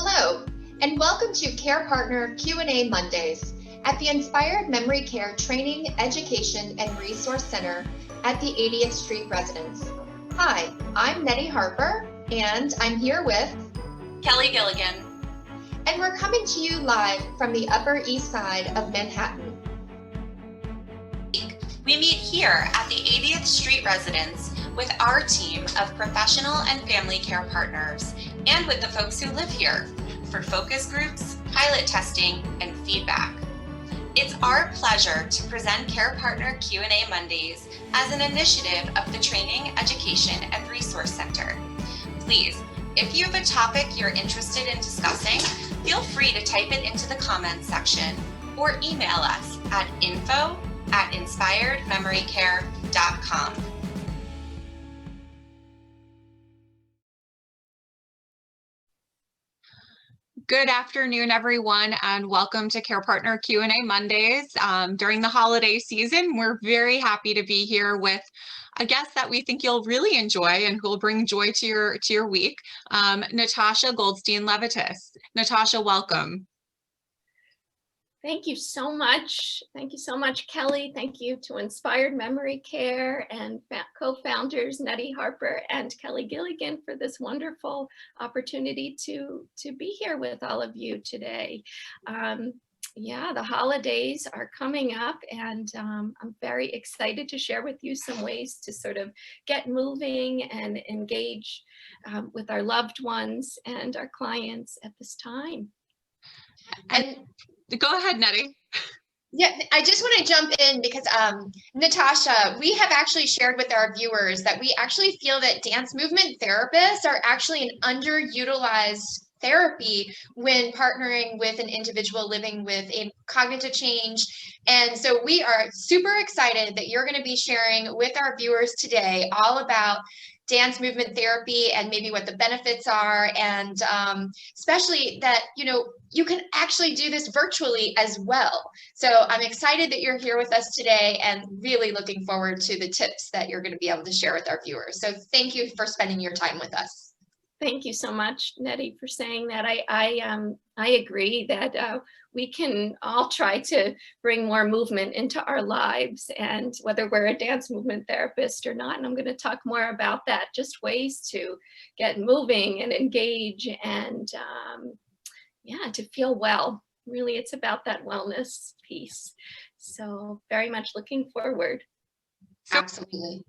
Hello, and welcome to Care Partner Q&A Mondays at the Inspired Memory Care Training, Education, and Resource Center at the 80th Street Residence. Hi, I'm Nettie Harper, and I'm here with Kelly Gilligan. And we're coming to you live from the Upper East Side of Manhattan. We meet here at the 80th Street Residence with our team of professional and family care partners and with the folks who live here for focus groups, pilot testing, and feedback. It's our pleasure to present Care Partner Q&A Mondays as an initiative of the Training, Education, and Resource Center. Please, if you have a topic you're interested in discussing, feel free to type it into the comments section or email us at info@inspiredmemorycare.com. Good afternoon, everyone, and welcome to Care Partner Q&A Mondays. During the holiday season, we're very happy to be here with a guest that we think you'll really enjoy and who will bring joy to your week, Natash Levitas. Natasha, welcome. Thank you so much. Thank you so much, Kelly. Thank you to Inspired Memory Care and co-founders Nettie Harper and Kelly Gilligan for this wonderful opportunity to be here with all of you today. Yeah, the holidays are coming up, and I'm very excited to share with you some ways to sort of get moving and engage with our loved ones and our clients at this time. And go ahead, Nettie. yeah, I just want to jump in because Natasha, we have actually shared with our viewers that we actually feel that dance movement therapists are actually an underutilized therapy when partnering with an individual living with a cognitive change. And so we are super excited that you're going to be sharing with our viewers today all about dance movement therapy and maybe what the benefits are, and especially that, you can actually do this virtually as well. So I'm excited that you're here with us today and really looking forward to the tips that you're going to be able to share with our viewers. So thank you for spending your time with us. Thank you so much, Nettie, for saying that. I agree that we can all try to bring more movement into our lives, and whether we're a dance movement therapist or not, and I'm going to talk more about that, just ways to get moving and engage and yeah, to feel well. Really, it's about that wellness piece. So very much looking forward. Absolutely.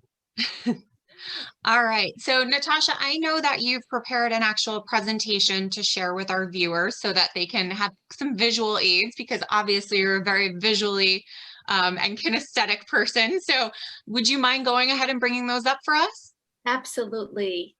All right. So Natasha, I know that you've prepared an actual presentation to share with our viewers so that they can have some visual aids, because obviously you're a very visually and kinesthetic person. So would you mind going ahead and bringing those up for us? Absolutely.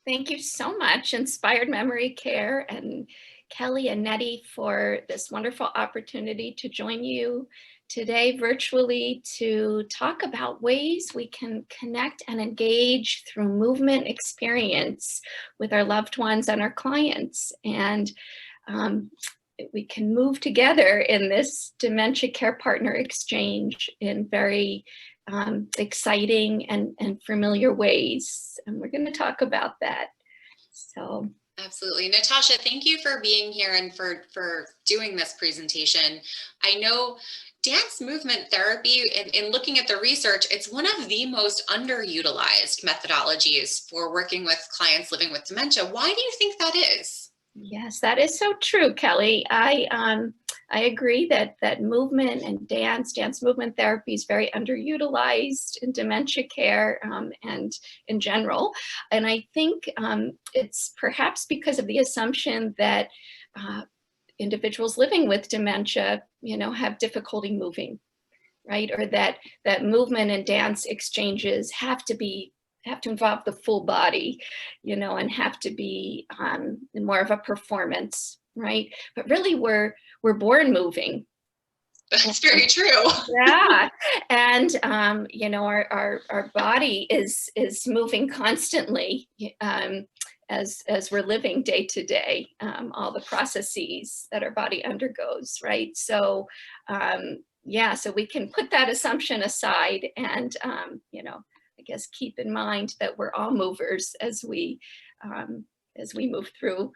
Thank you so much, Inspired Memory Care and Kelly and Nettie, for this wonderful opportunity to join you today virtually to talk about ways we can connect and engage through movement experience with our loved ones and our clients. And we can move together in this dementia care partner exchange in very exciting and familiar ways. And we're going to talk about that. So. Absolutely. Natasha, thank you for being here and for doing this presentation. I know dance movement therapy, in looking at the research, it's one of the most underutilized methodologies for working with clients living with dementia. Why do you think that is? Yes, that is so true, Kelly. I agree that movement and dance movement therapy is very underutilized in dementia care and in general. And I think it's perhaps because of the assumption that individuals living with dementia, have difficulty moving, right? Or that movement and dance exchanges have to involve the full body, and have to be more of a performance, right? But really, we're born moving. That's very true. Yeah, and our body is moving constantly as we're living day to day, all the processes that our body undergoes, right? So yeah, so we can put that assumption aside and I guess keep in mind that we're all movers as we move through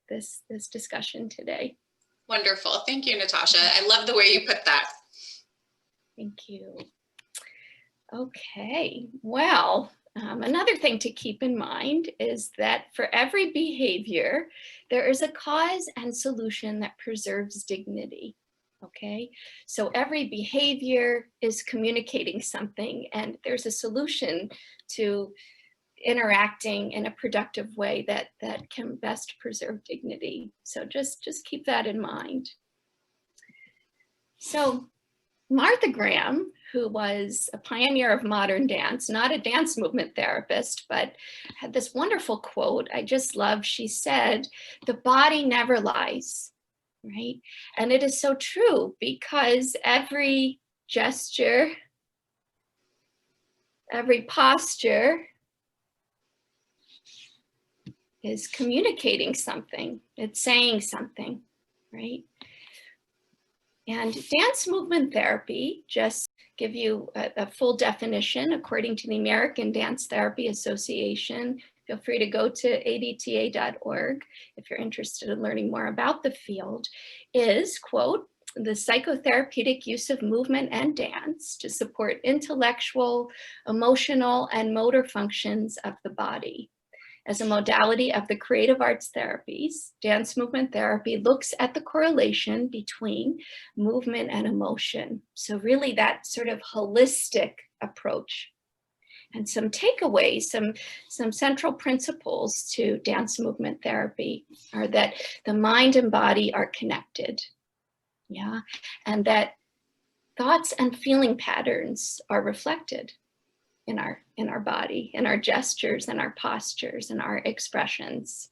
this discussion today. Wonderful. Thank you, Natasha. I love the way you put that. Thank you. Okay, well, another thing to keep in mind is that for every behavior, there is a cause and solution that preserves dignity. Okay, so every behavior is communicating something, and there's a solution to interacting in a productive way that can best preserve dignity. So just keep that in mind. So Martha Graham, who was a pioneer of modern dance, not a dance movement therapist, but had this wonderful quote I just love. She said, "The body never lies," right? And it is so true, because every gesture, every posture is communicating something. It's saying something, right? And dance movement therapy, just give you a full definition according to the American Dance Therapy Association. Feel free to go to adta.org if you're interested in learning more about the field, is, quote, "the psychotherapeutic use of movement and dance to support intellectual, emotional, and motor functions of the body. As a modality of the creative arts therapies, dance movement therapy looks at the correlation between movement and emotion." So really that sort of holistic approach. And some takeaways, some central principles to dance movement therapy are that the mind and body are connected, yeah, and that thoughts and feeling patterns are reflected in our body, in our gestures, and our postures, and our expressions.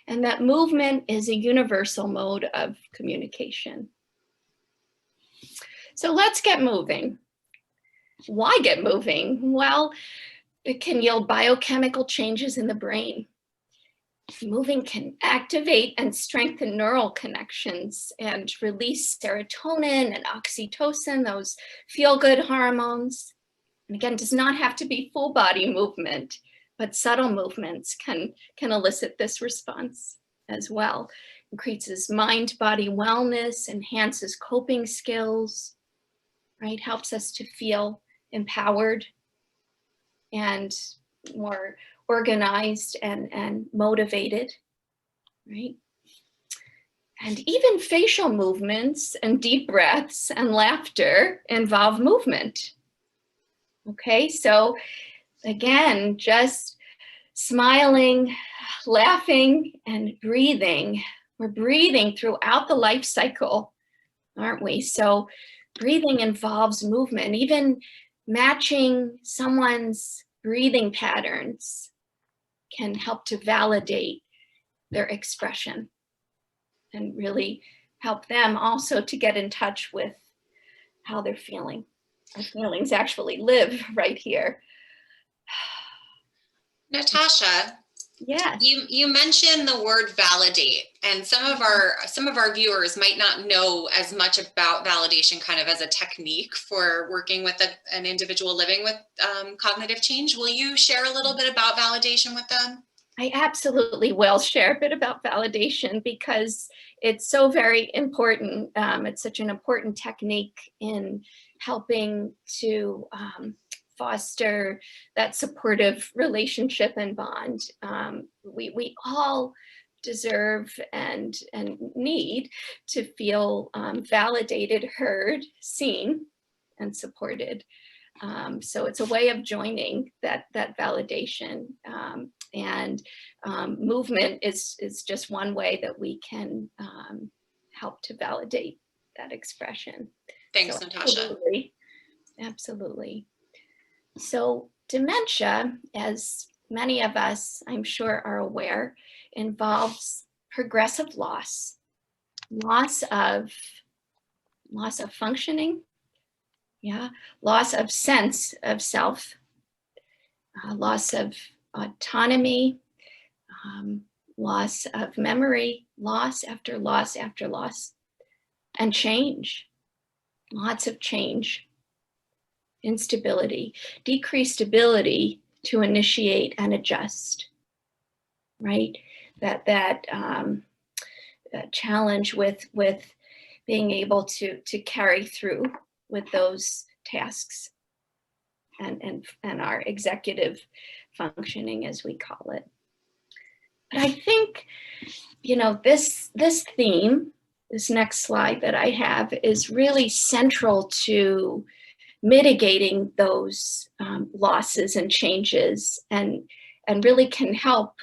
And that movement is a universal mode of communication. So let's get moving. Why get moving? Well, it can yield biochemical changes in the brain. Moving can activate and strengthen neural connections and release serotonin and oxytocin, those feel-good hormones. And again, does not have to be full body movement, but subtle movements can elicit this response as well. Increases mind-body wellness, enhances coping skills, right? Helps us to feel empowered and more organized and motivated, right? And even facial movements and deep breaths and laughter involve movement. Okay, so again, just smiling, laughing, and breathing. We're breathing throughout the life cycle, aren't we? So breathing involves movement. Even matching someone's breathing patterns can help to validate their expression and really help them also to get in touch with how they're feeling. Our feelings actually live right here. Natasha, yes, you mentioned the word validate, and some of our viewers might not know as much about validation kind of as a technique for working with an individual living with cognitive change. Will you share a little bit about validation with them? I absolutely will share a bit about validation because it's so very important. It's such an important technique in helping to foster that supportive relationship and bond. We all deserve and need to feel validated, heard, seen, and supported. So it's a way of joining that validation. And movement is just one way that we can help to validate that expression. Thanks, so, Natasha. Absolutely. So dementia, as many of us, I'm sure, are aware, involves progressive loss of functioning, yeah, loss of sense of self, loss of autonomy, loss of memory, loss after loss after loss, and change, lots of change, instability, decreased ability to initiate and adjust, right? challenge with being able to carry through with those tasks and our executive functioning, as we call it. But I think, this theme, this next slide that I have, is really central to mitigating those losses and changes, and really can help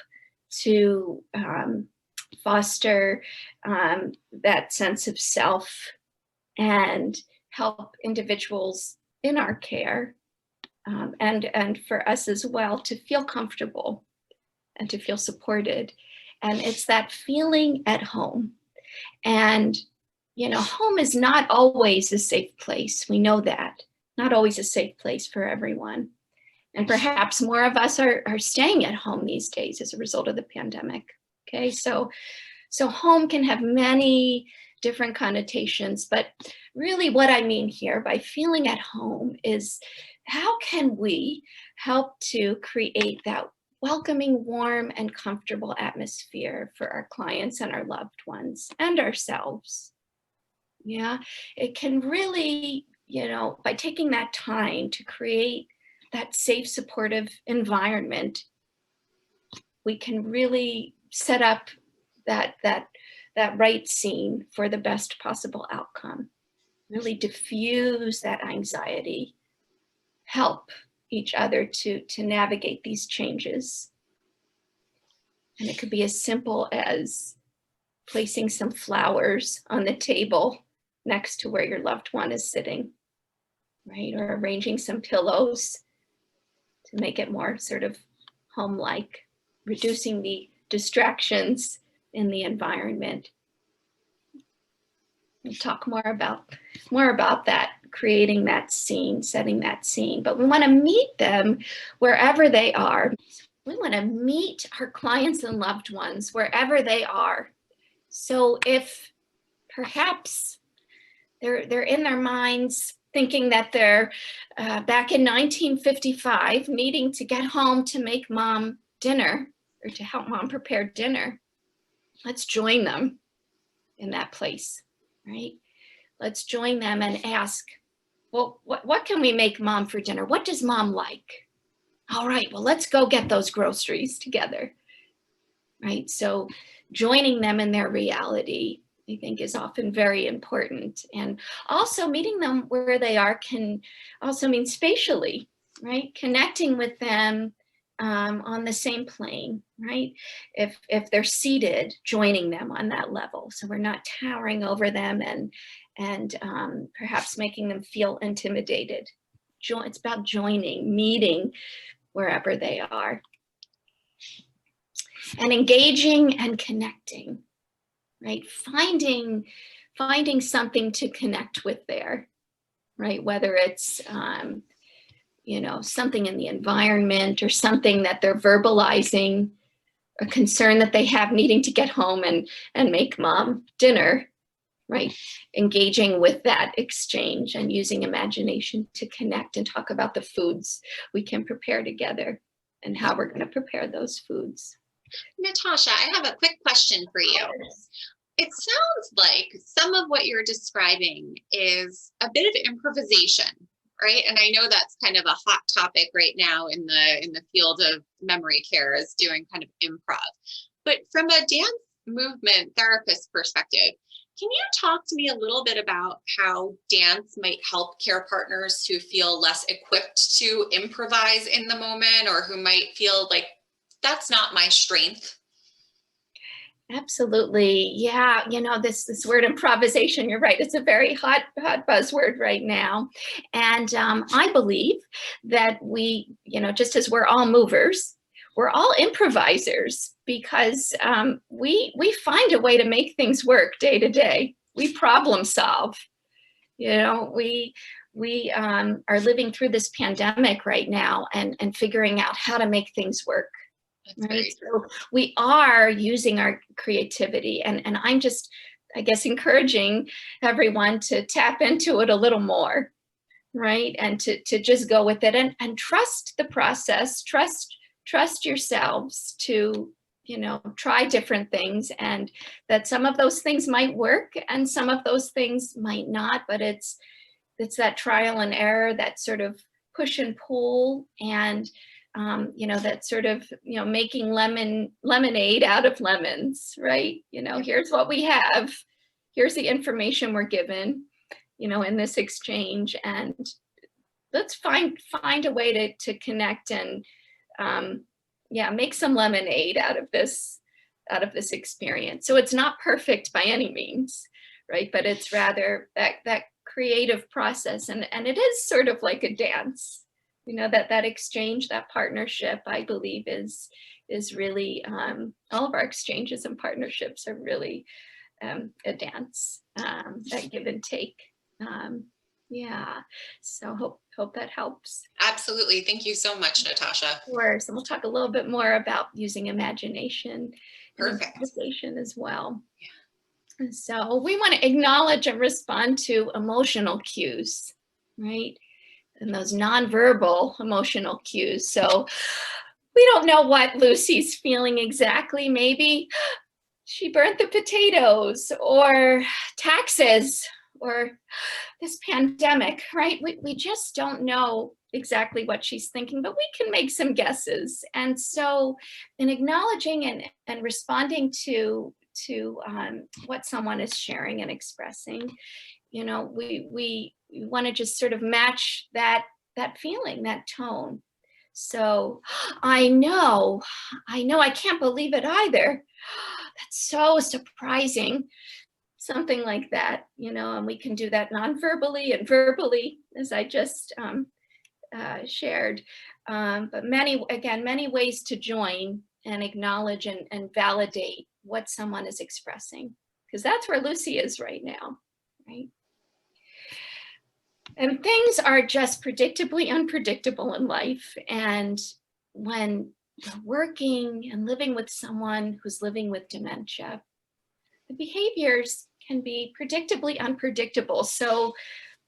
to foster that sense of self and help individuals in our care and for us as well to feel comfortable and to feel supported. And it's that feeling at home. And, home is not always a safe place. We know that. Not always a safe place for everyone. And perhaps more of us are staying at home these days as a result of the pandemic. Okay, so home can have many different connotations, but really what I mean here by feeling at home is how can we help to create that welcoming, warm, and comfortable atmosphere for our clients and our loved ones and ourselves. Yeah, it can really, by taking that time to create that safe, supportive environment, we can really set up that right scene for the best possible outcome. Really diffuse that anxiety, help each other to navigate these changes. And it could be as simple as placing some flowers on the table next to where your loved one is sitting, right? Or arranging some pillows to make it more sort of home-like, reducing the distractions in the environment. We'll talk more about that, creating that scene, setting that scene. But we want to meet them wherever they are. We want to meet our clients and loved ones wherever they are. So if perhaps they're in their minds thinking that they're back in 1955 needing to get home to make mom dinner or to help mom prepare dinner, let's join them in that place, right? Let's join them and ask, well, what can we make mom for dinner? What does mom like? All right, well, let's go get those groceries together, right? So joining them in their reality, I think, is often very important. And also meeting them where they are can also mean spatially, right? Connecting with them on the same plane, right? If they're seated, joining them on that level. So we're not towering over them and perhaps making them feel intimidated. It's about joining, meeting wherever they are. And engaging and connecting, right? Finding something to connect with there, right? Whether it's, something in the environment or something that they're verbalizing, a concern that they have needing to get home and make mom dinner, right? Engaging with that exchange and using imagination to connect and talk about the foods we can prepare together and how we're going to prepare those foods. Natasha, I have a quick question for you. It sounds like some of what you're describing is a bit of improvisation, right? And I know that's kind of a hot topic right now in the field of memory care, is doing kind of improv. But from a dance movement therapist perspective, can you talk to me a little bit about how dance might help care partners to feel less equipped to improvise in the moment, or who might feel like that's not my strength? Absolutely. Yeah. This word improvisation, you're right. It's a very hot buzzword right now. And I believe that we, just as we're all movers, we're all improvisers, because we find a way to make things work day to day. We problem solve. We are living through this pandemic right now and figuring out how to make things work. Right. So we are using our creativity, and I'm just, I guess, encouraging everyone to tap into it a little more, right? And to just go with it and trust the process, trust yourselves to try different things, and that some of those things might work and some of those things might not, but it's that trial and error, that sort of push and pull, and that sort of, making lemonade out of lemons, right? Here's what we have, here's the information we're given, in this exchange, and let's find a way to connect and make some lemonade out of this experience. So it's not perfect by any means, right? But it's rather that creative process, and it is sort of like a dance, that exchange, that partnership, I believe is really, all of our exchanges and partnerships are really a dance, that give and take. So hope that helps. Absolutely. Thank you so much, Natasha. Of course, and we'll talk a little bit more about using imagination and Perfect. improvisation as well. Yeah. And so we want to acknowledge and respond to emotional cues, right? And those nonverbal emotional cues. So we don't know what Lucy's feeling exactly. Maybe she burnt the potatoes, or taxes, or this pandemic, right? We just don't know exactly what she's thinking, but we can make some guesses. And so in acknowledging and responding to what someone is sharing and expressing, we want to just sort of match that feeling, that tone. So I know, I can't believe it either. That's so surprising. Something like that, and we can do that non-verbally and verbally, as I just shared. But many ways to join and acknowledge and validate what someone is expressing, because that's where Lucy is right now, right? And things are just predictably unpredictable in life. And when working and living with someone who's living with dementia, the behaviors can be predictably unpredictable. So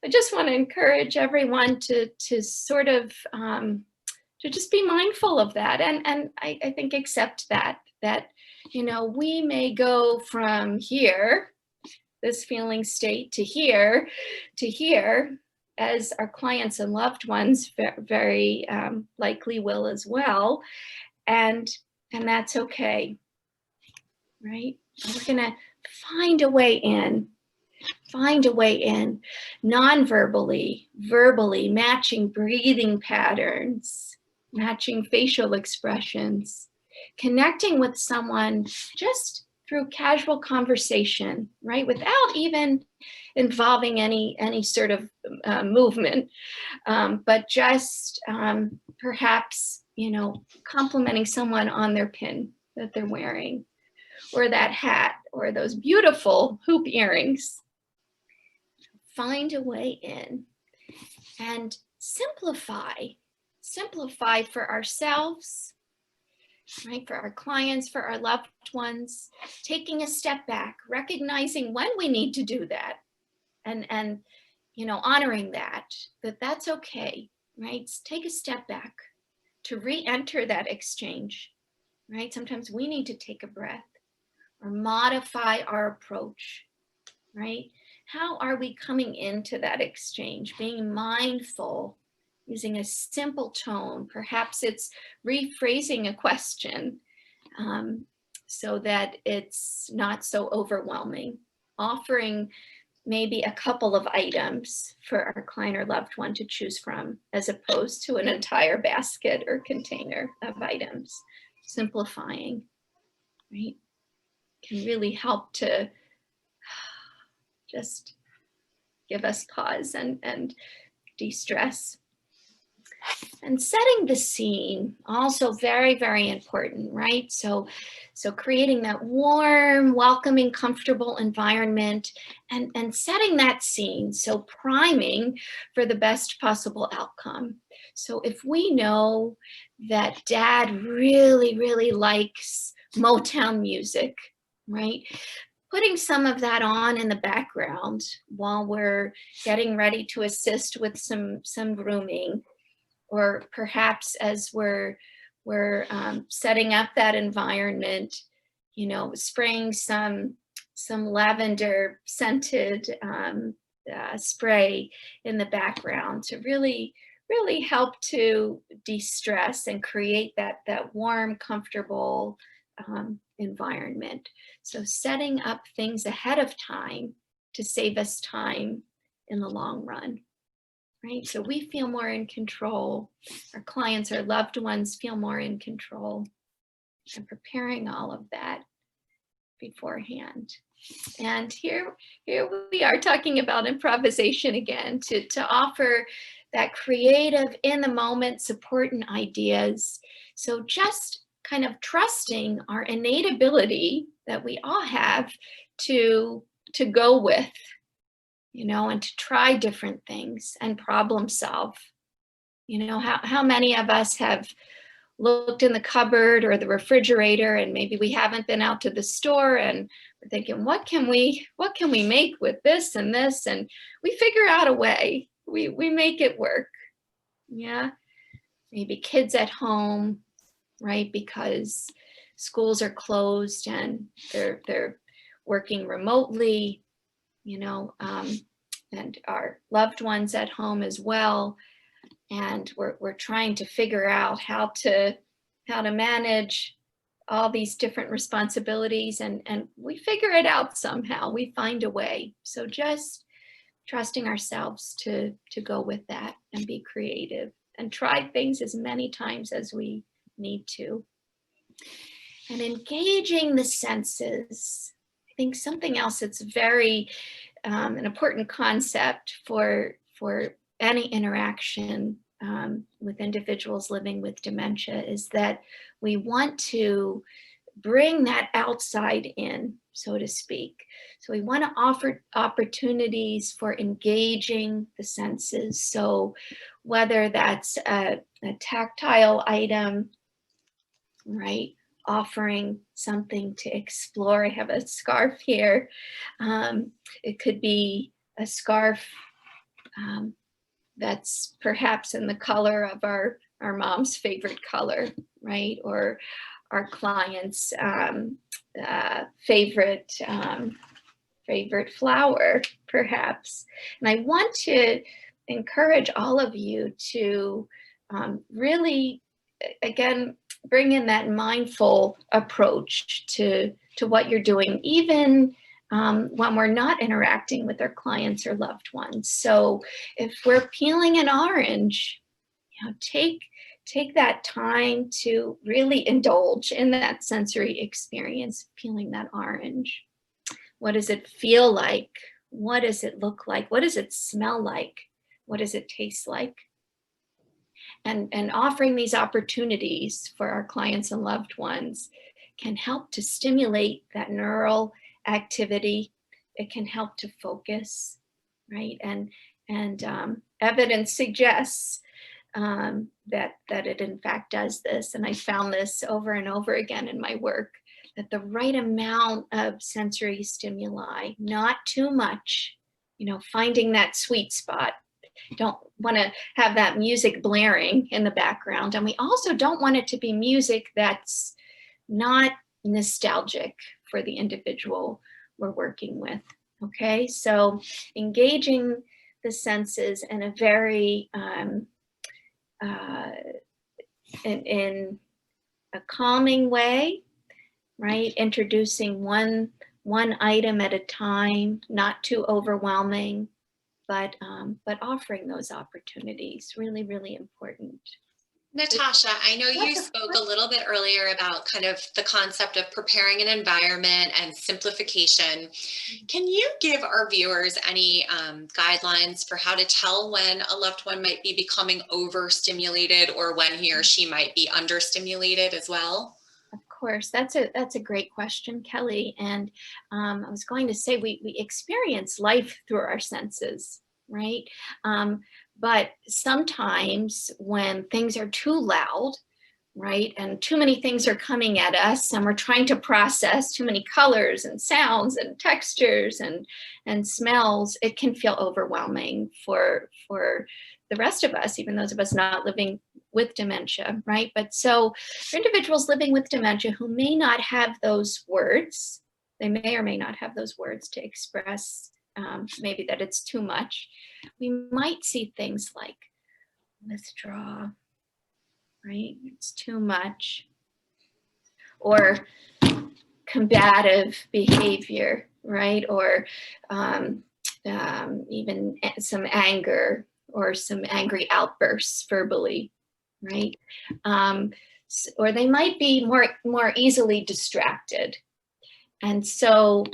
I just want to encourage everyone to sort of to just be mindful of that, and I think accept that we may go from here, this feeling state, to here, as our clients and loved ones very likely will as well, and that's okay, right? We're gonna find a way in, non-verbally, verbally, matching breathing patterns, matching facial expressions, connecting with someone just through casual conversation, right? Without even involving any sort of movement, but just perhaps, complimenting someone on their pin that they're wearing, or that hat, or those beautiful hoop earrings. Find a way in and simplify for ourselves, right? For our clients, for our loved ones, taking a step back, recognizing when we need to do that, and honoring that's okay, right? Take a step back to re-enter that exchange, right? Sometimes we need to take a breath or modify our approach, right? How are we coming into that exchange? Being mindful, using a simple tone. Perhaps it's rephrasing a question so that it's not so overwhelming. Offering maybe a couple of items for our client or loved one to choose from, as opposed to an entire basket or container of items. Simplifying, right? Can really help to just give us pause and de-stress. And setting the scene, also very, very important, right? So creating that warm, welcoming, comfortable environment, and setting that scene, so priming for the best possible outcome. So if we know that Dad really, really likes Motown music, right? Putting some of that on in the background while we're getting ready to assist with some grooming, or perhaps as we're we're setting up that environment, spraying some lavender scented spray in the background to really help to de-stress and create that warm, comfortable environment. So setting up things ahead of time to save us time in the long run, right? So we feel more in control. Our clients, our loved ones feel more in control, and preparing all of that beforehand. And here we are talking about improvisation again, to offer that creative, in the moment support and ideas. So just kind of trusting our innate ability that we all have to go with, and to try different things and problem solve. How many of us have looked in the cupboard or the refrigerator, and maybe we haven't been out to the store, and we're thinking, what can we make with this and this, and we figure out a way. We make it work. Yeah. Maybe kids at home, right? Because schools are closed and they're working remotely, and our loved ones at home as well. And we're trying to figure out how to manage all these different responsibilities, and we figure it out somehow. We find a way. So just trusting ourselves to go with that and be creative and try things as many times as we need to. And engaging the senses. I think something else that's very an important concept for any interaction with individuals living with dementia is that we want to bring that outside in, so to speak. So we want to offer opportunities for engaging the senses. So whether that's a tactile item, right? Offering something to explore. I have a scarf here. It could be a scarf that's perhaps in the color of our mom's favorite color, right? Or our client's favorite flower, perhaps. And I want to encourage all of you to really, again, bring in that mindful approach to what you're doing, even when we're not interacting with our clients or loved ones. So if we're peeling an orange, take that time to really indulge in that sensory experience of peeling that orange. What does it feel like? What does it look like? What does it smell like? What does it taste like? And offering these opportunities for our clients and loved ones can help to stimulate that neural activity. It can help to focus, right? And evidence suggests that it in fact does this. And I found this over and over again in my work, that the right amount of sensory stimuli, not too much, finding that sweet spot. Don't want to have that music blaring in the background. And we also don't want it to be music that's not nostalgic for the individual we're working with. Okay, so engaging the senses in a very in a calming way, right? Introducing one item at a time, not too overwhelming, but offering those opportunities, really, really important. Natasha, I know you spoke a little bit earlier about kind of the concept of preparing an environment and simplification. Can you give our viewers any guidelines for how to tell when a loved one might be becoming overstimulated or when he or she might be understimulated as well? Of course, that's a great question, Kelly. And I was going to say we experience life through our senses, right? But sometimes when things are too loud, right, and too many things are coming at us, and we're trying to process too many colors and sounds and textures and smells, it can feel overwhelming for the rest of us, even those of us not living with dementia, right? But so for individuals living with dementia who may not have those words, they may or may not have those words to express maybe that it's too much, we might see things like withdraw, right? It's too much. Or combative behavior, right? Or even some anger or some angry outbursts verbally, right? Or they might be more easily distracted. And so,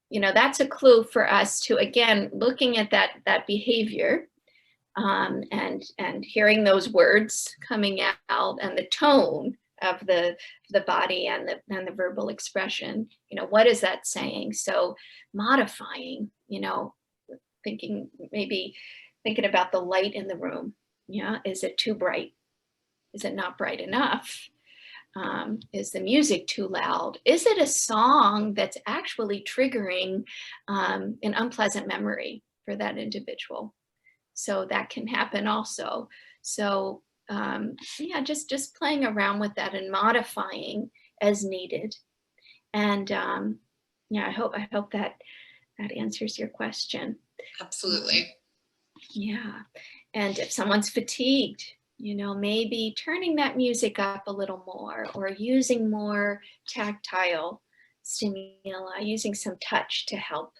you know, that's a clue for us to, again, looking at that behavior and hearing those words coming out and the tone of the body and the verbal expression, you know, what is that saying? So modifying, you know, maybe thinking about the light in the room. Yeah, is it too bright? Is it not bright enough? Is the music too loud? Is it a song that's actually triggering an unpleasant memory for that individual? So that can happen also. So yeah, just playing around with that and modifying as needed. And yeah, I hope that answers your question. Absolutely. Yeah. And if someone's fatigued, you know, maybe turning that music up a little more, or using more tactile stimuli, using some touch to help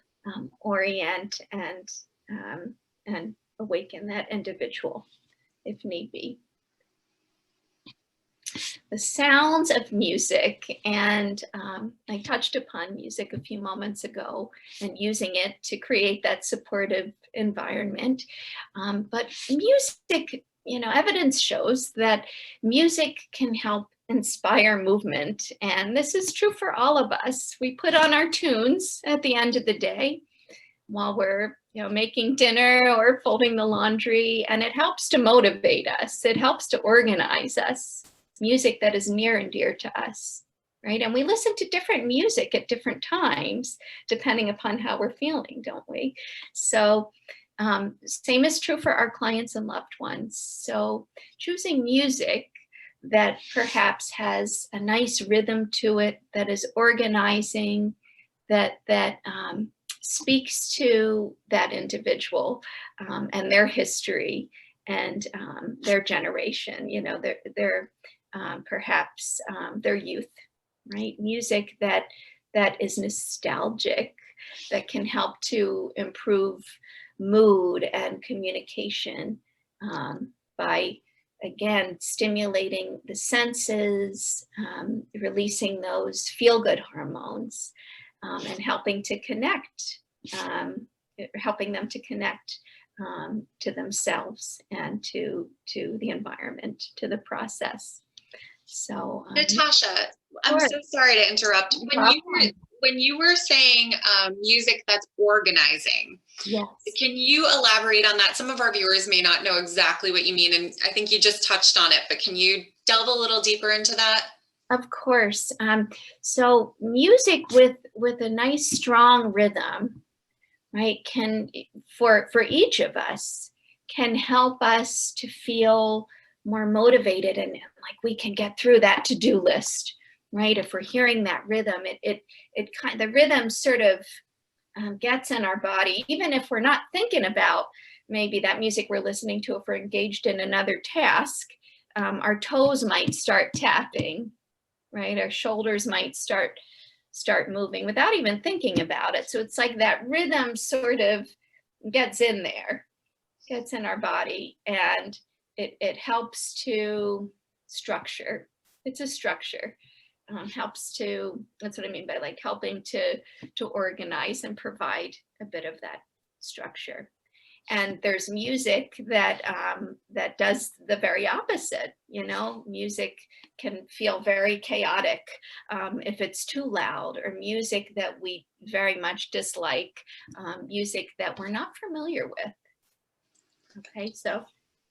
orient and awaken that individual if need be. The sounds of music, and I touched upon music a few moments ago and using it to create that supportive environment. But music, you know, evidence shows that music can help inspire movement. And this is true for all of us. We put on our tunes at the end of the day while we're, you know, making dinner or folding the laundry, and it helps to motivate us. It helps to organize us. Music that is near and dear to us, right? And we listen to different music at different times, depending upon how we're feeling, don't we? So same is true for our clients and loved ones. So choosing music that perhaps has a nice rhythm to it, that is organizing, that speaks to that individual and their history and their generation, you know, their perhaps their youth, right? Music that is nostalgic, that can help to improve mood and communication by, again, stimulating the senses, releasing those feel-good hormones, and helping to connect, helping them to connect to themselves and to the environment, to the process. So Natasha, I'm so sorry to interrupt. When you were saying music that's organizing, yes, can you elaborate on that? Some of our viewers may not know exactly what you mean, and I think you just touched on it, but can you delve a little deeper into that? of course. So music with a nice strong rhythm, right, can for each of us can help us to feel more motivated and like we can get through that to-do list, right? If we're hearing that rhythm, the rhythm sort of gets in our body, even if we're not thinking about maybe that music we're listening to. If we're engaged in another task, our toes might start tapping, right? Our shoulders might start moving without even thinking about it. So it's like that rhythm sort of gets in there, gets in our body, and it helps to structure. It's a structure. Helps to, that's what I mean by like helping to organize and provide a bit of that structure. And there's music that does the very opposite. You know, music can feel very chaotic if it's too loud, or music that we very much dislike, music that we're not familiar with. Okay, so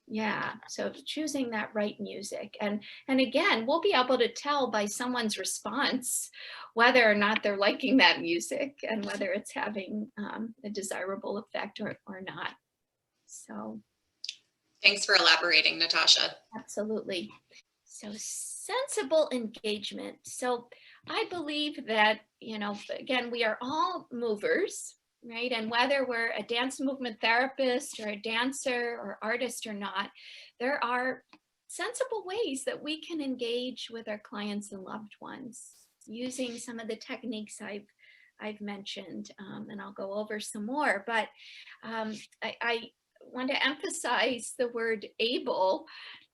yeah, so choosing that right music, and again, we'll be able to tell by someone's response whether or not they're liking that music and whether it's having a desirable effect or not. So Thanks for elaborating, Natasha. Absolutely. So sensible engagement. So I believe that, again, we are all movers, right? And whether we're a dance movement therapist or a dancer or artist or not, there are sensible ways that we can engage with our clients and loved ones using some of the techniques I've mentioned, and I'll go over some more. But I want to emphasize the word able,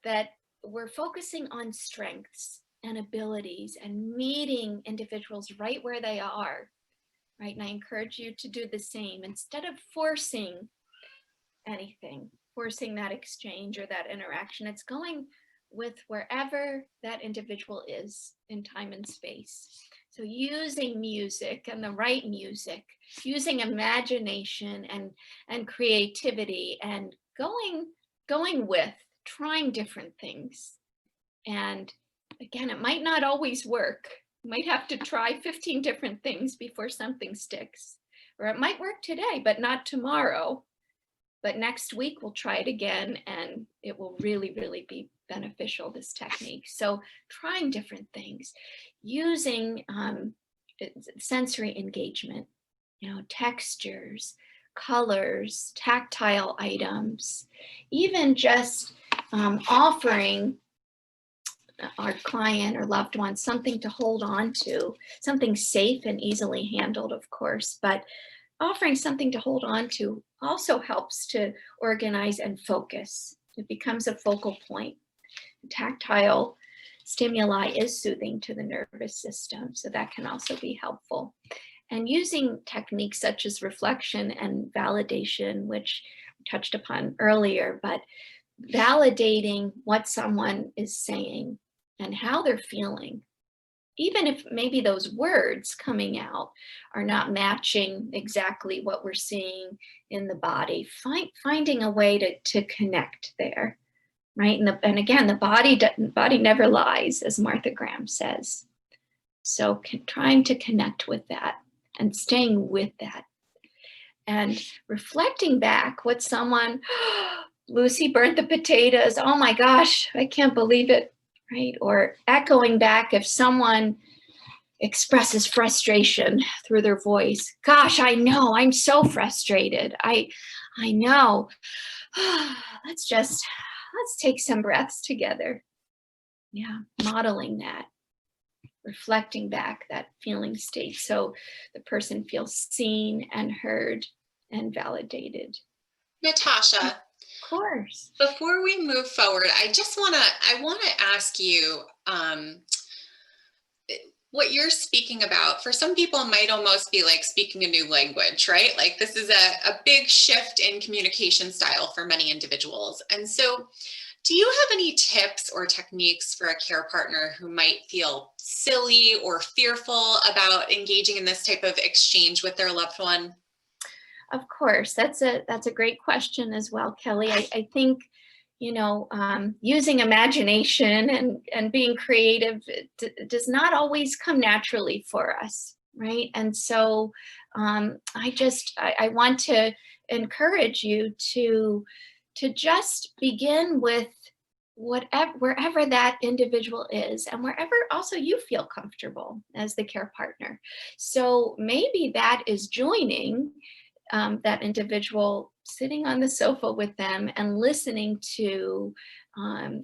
that we're focusing on strengths and abilities and meeting individuals right where they are, right? And I encourage you to do the same instead of forcing anything, forcing that exchange or that interaction. It's going with wherever that individual is in time and space. So using music and the right music, using imagination and creativity, and going with trying different things. And again, it might not always work. You might have to try 15 different things before something sticks, or it might work today, but not tomorrow. But next week we'll try it again, and it will really, really be beneficial, this technique. So trying different things, using sensory engagement, textures, colors, tactile items, even just offering our client or loved one something to hold on to, something safe and easily handled, of course, but offering something to hold on to also helps to organize and focus. It becomes a focal point. Tactile stimuli is soothing to the nervous system, so that can also be helpful. And using techniques such as reflection and validation, which we touched upon earlier, but validating what someone is saying and how they're feeling, even if maybe those words coming out are not matching exactly what we're seeing in the body, finding a way to connect there, right? And again, the body never lies, as Martha Graham says. So trying to connect with that and staying with that and reflecting back what someone, Lucy burnt the potatoes, oh my gosh, I can't believe it, right? Or echoing back if someone expresses frustration through their voice. Gosh, I know, I'm so frustrated. I know. Let's take some breaths together. Yeah, modeling that, reflecting back that feeling state so the person feels seen and heard and validated. Natasha, of course. Before we move forward, I want to ask you what you're speaking about. For some people, it might almost be like speaking a new language, right? Like this is a big shift in communication style for many individuals. And so do you have any tips or techniques for a care partner who might feel silly or fearful about engaging in this type of exchange with their loved one? Of course, that's a great question as well, Kelly. I think, using imagination and being creative does not always come naturally for us, right? And so I want to encourage you to just begin with wherever that individual is and wherever also you feel comfortable as the care partner. So maybe that is joining that individual, sitting on the sofa with them and listening to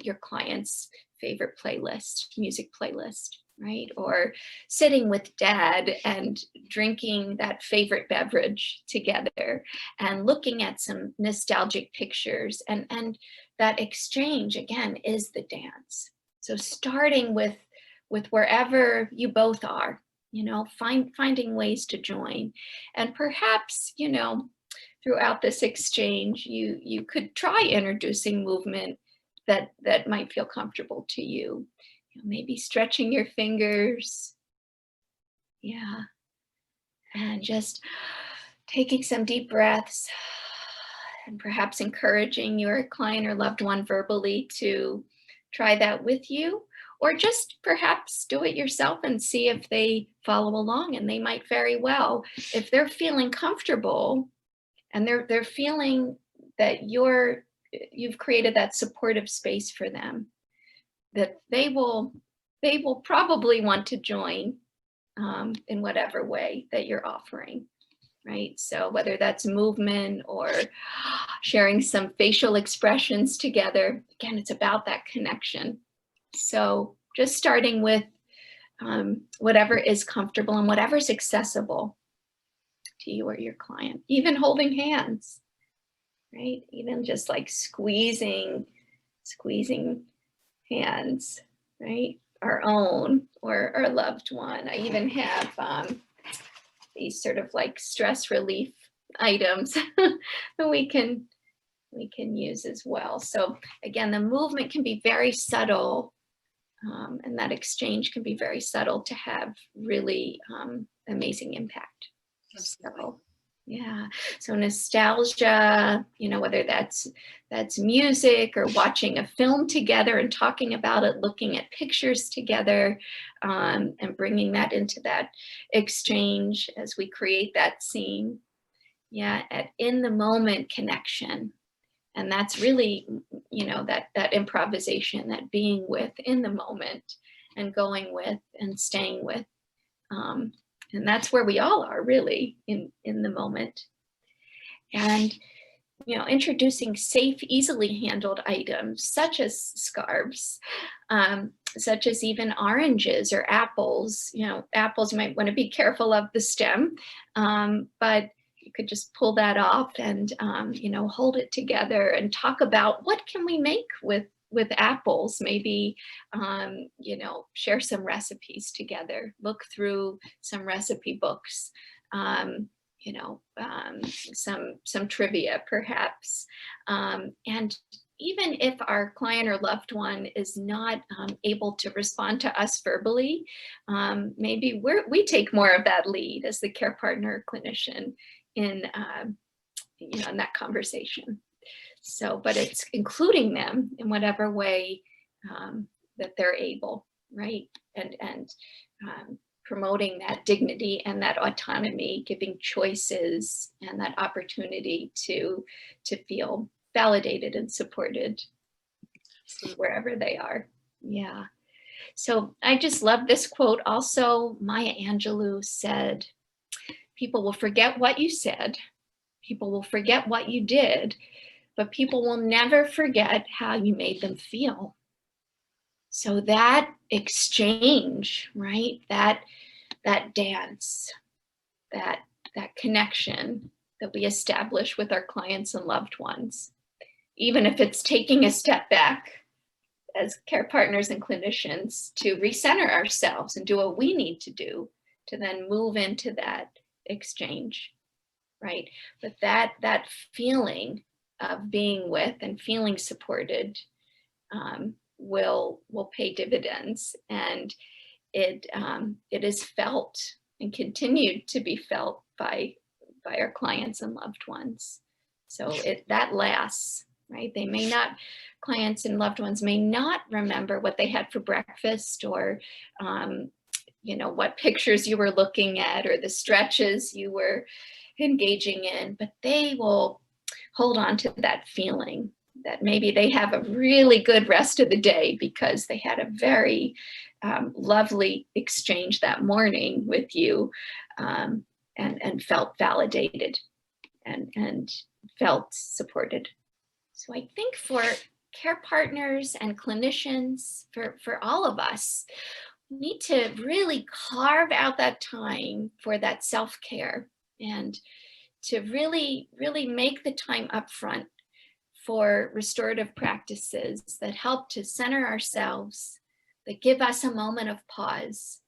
your client's favorite playlist, music playlist, right? Or sitting with dad and drinking that favorite beverage together and looking at some nostalgic pictures. And that exchange, again, is the dance. So starting with wherever you both are, finding ways to join. And perhaps, throughout this exchange, you could try introducing movement that might feel comfortable to you. Maybe stretching your fingers. Yeah. And just taking some deep breaths and perhaps encouraging your client or loved one verbally to try that with you. Or just perhaps do it yourself and see if they follow along, and they might very well. If they're feeling comfortable and they're feeling that you're you've created that supportive space for them, that they will probably want to join in whatever way that you're offering, right? So whether that's movement or sharing some facial expressions together, again, it's about that connection. So just starting with whatever is comfortable and whatever's accessible to you or your client, even holding hands, right? Even just like squeezing hands, right? Our own or our loved one. I even have these sort of like stress relief items that we can use as well. So again, the movement can be very subtle, and that exchange can be very subtle to have really amazing impact. So, yeah. So nostalgia, whether that's music or watching a film together and talking about it, looking at pictures together, and bringing that into that exchange as we create that scene. Yeah, at in the moment connection. And that's really, that improvisation, that being with in the moment and going with and staying with. And that's where we all are really in the moment. And, introducing safe, easily handled items such as scarves, such as and oranges or apples. Apples, you might want to be careful of the stem, but you could just pull that off and, hold it together and talk about what can we make with apples, maybe, share some recipes together, look through some recipe books, some trivia perhaps. And even if our client or loved one is not able to respond to us verbally, maybe we take more of that lead as the care partner or clinician in that conversation. So, but it's including them in whatever way that they're able, right? And promoting that dignity and that autonomy, giving choices and that opportunity to feel validated and supported wherever they are. Yeah. So I just love this quote. Also, Maya Angelou said, "People will forget what you said. People will forget what you did, but people will never forget how you made them feel." So that exchange, right? That dance, that connection that we establish with our clients and loved ones, even if it's taking a step back as care partners and clinicians to recenter ourselves and do what we need to do to then move into that exchange, right? But that feeling of being with and feeling supported will pay dividends, and it is felt and continued to be felt by our clients and loved ones. So that lasts, right? They may not, clients and loved ones may not remember what they had for breakfast or what pictures you were looking at or the stretches you were engaging in, but they will hold on to that feeling that maybe they have a really good rest of the day because they had a very lovely exchange that morning with you, and felt validated and felt supported. So I think for care partners and clinicians, for all of us, we need to really carve out that time for that self-care and to really, really make the time upfront for restorative practices that help to center ourselves, that give us a moment of pause,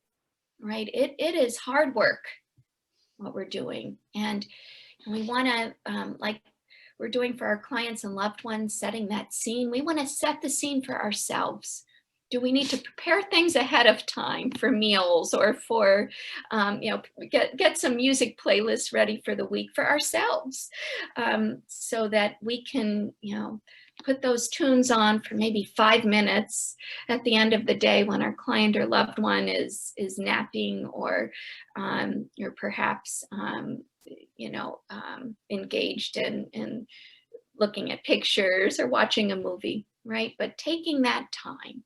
right? It is hard work, what we're doing. And we want to, like we're doing for our clients and loved ones, setting that scene, we want to set the scene for ourselves. Do we need to prepare things ahead of time for meals or for, get some music playlists ready for the week for ourselves, so that we can, put those tunes on for maybe 5 minutes at the end of the day when our client or loved one is napping or perhaps, engaged in looking at pictures or watching a movie, right? But taking that time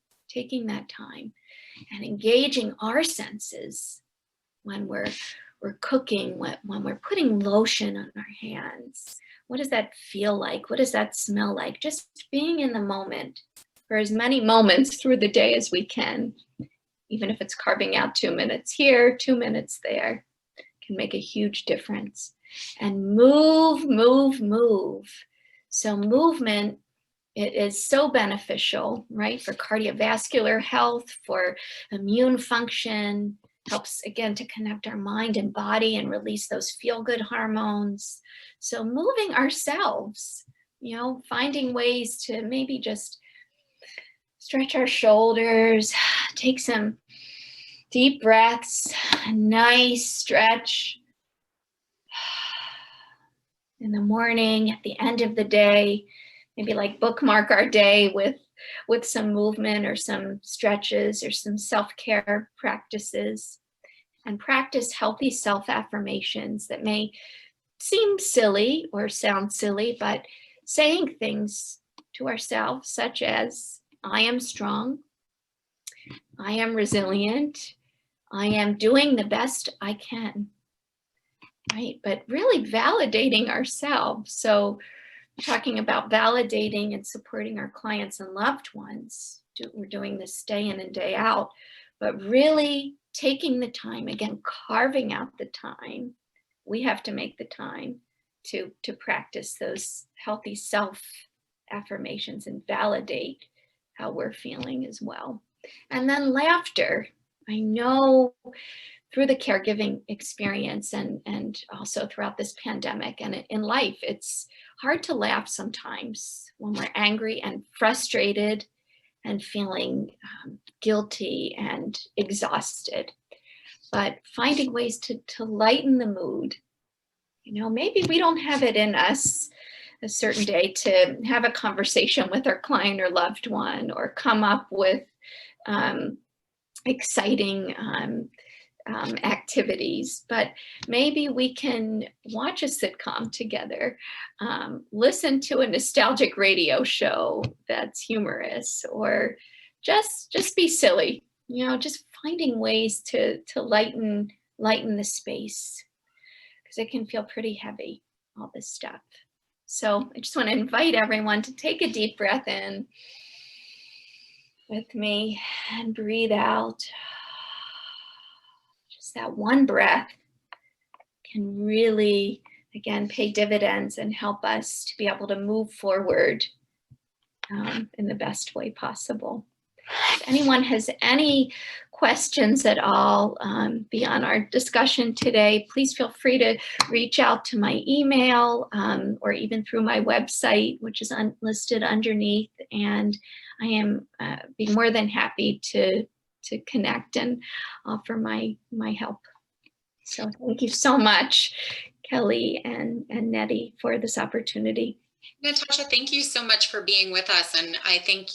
and engaging our senses when we're cooking, when we're putting lotion on our hands. What does that feel like? What does that smell like? Just being in the moment for as many moments through the day as we can, even if it's carving out 2 minutes here, 2 minutes there, can make a huge difference. And move. So movement, it is so beneficial, right? For cardiovascular health, for immune function, helps again to connect our mind and body and release those feel-good hormones. So moving ourselves, finding ways to maybe just stretch our shoulders, take some deep breaths, a nice stretch in the morning, at the end of the day, maybe like bookmark our day with some movement or some stretches or some self-care practices, and practice healthy self-affirmations that may seem silly or sound silly, but saying things to ourselves such as, I am strong, I am resilient, I am doing the best I can, right? But really validating ourselves. So talking about validating and supporting our clients and loved ones. We're doing this day in and day out, but really taking the time, again, carving out the time. We have to make the time to practice those healthy self-affirmations and validate how we're feeling as well. And then laughter. I know through the caregiving experience and also throughout this pandemic and in life, it's hard to laugh sometimes when we're angry and frustrated and feeling guilty and exhausted. But finding ways to lighten the mood. Maybe we don't have it in us a certain day to have a conversation with our client or loved one, or come up with exciting activities, but maybe we can watch a sitcom together, listen to a nostalgic radio show that's humorous, or just be silly, just finding ways to lighten the space, because it can feel pretty heavy, all this stuff. So I just want to invite everyone to take a deep breath in with me and breathe out. Just that one breath can really, again, pay dividends and help us to be able to move forward in the best way possible. If anyone has any questions at all beyond our discussion today, please feel free to reach out to my email or even through my website, which is listed underneath. And I am be more than happy to connect and offer my help. So thank you so much, Kelly and Nettie, for this opportunity. Natasha, thank you so much for being with us. And I think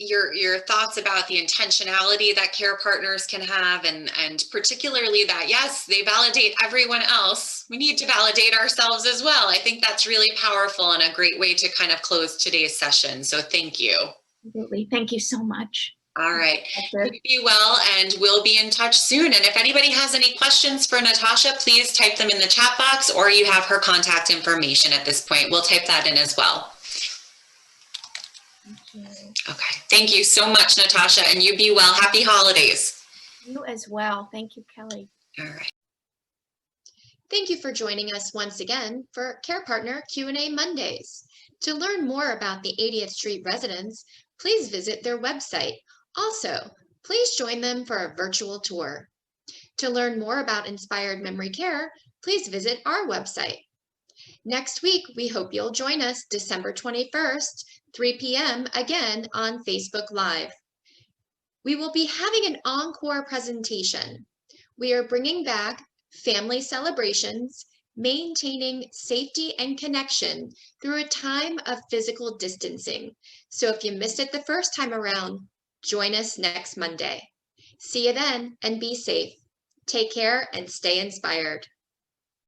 your thoughts about the intentionality that care partners can have, and particularly that, yes, they validate everyone else. We need to validate ourselves as well. I think that's really powerful and a great way to kind of close today's session. So thank you. Absolutely. Thank you so much. All right. You be well, and we'll be in touch soon. And if anybody has any questions for Natasha, please type them in the chat box, or you have her contact information at this point. We'll type that in as well. Okay. Thank you so much, Natasha, and you be well. Happy holidays. You as well. Thank you, Kelly. All right. Thank you for joining us once again for Care Partner Q&A Mondays. To learn more about the 80th Street residents, please visit their website. Also, please join them for a virtual tour. To learn more about Inspired Memory Care, please visit our website. Next week, we hope you'll join us December 21st, 3 p.m. again on Facebook Live. We will be having an encore presentation. We are bringing back family celebrations, maintaining safety and connection through a time of physical distancing. So if you missed it the first time around, join us next Monday. See you then, and be safe. Take care and stay inspired.